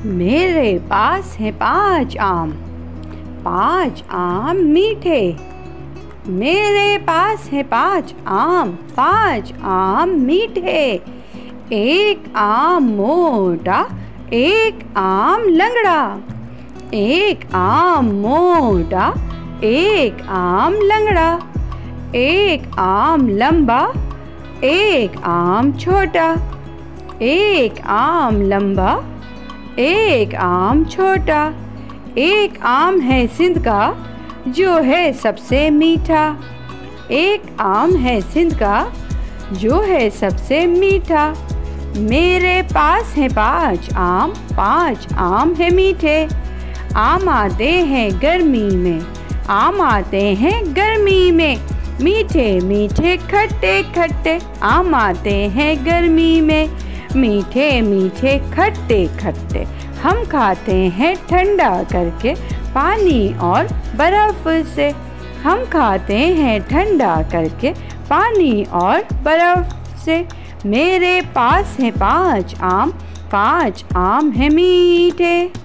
मेरे पास है 5 आम, 5 आम मीठे। मेरे पास है 5 आम, 5 आम मीठे। एक आम मोटा, एक आम लंगड़ा। एक आम मोटा, एक आम लंगड़ा। एक आम लंबा, एक आम छोटा। एक आम लंबा, एक आम छोटा। एक आम है सिंध का, जो है सबसे मीठा। एक आम है सिंध का, जो है सबसे मीठा। मेरे पास है 5 आम, 5 आम है मीठे। आम आते हैं गर्मी में, आम आते हैं गर्मी में। मीठे मीठे खट्टे खट्टे आम आते हैं गर्मी में। मीठे मीठे खट्टे खट्टे हम खाते हैं ठंडा करके पानी और बर्फ़ से। हम खाते हैं ठंडा करके पानी और बर्फ़ से। मेरे पास है 5 आम, 5 आम है मीठे।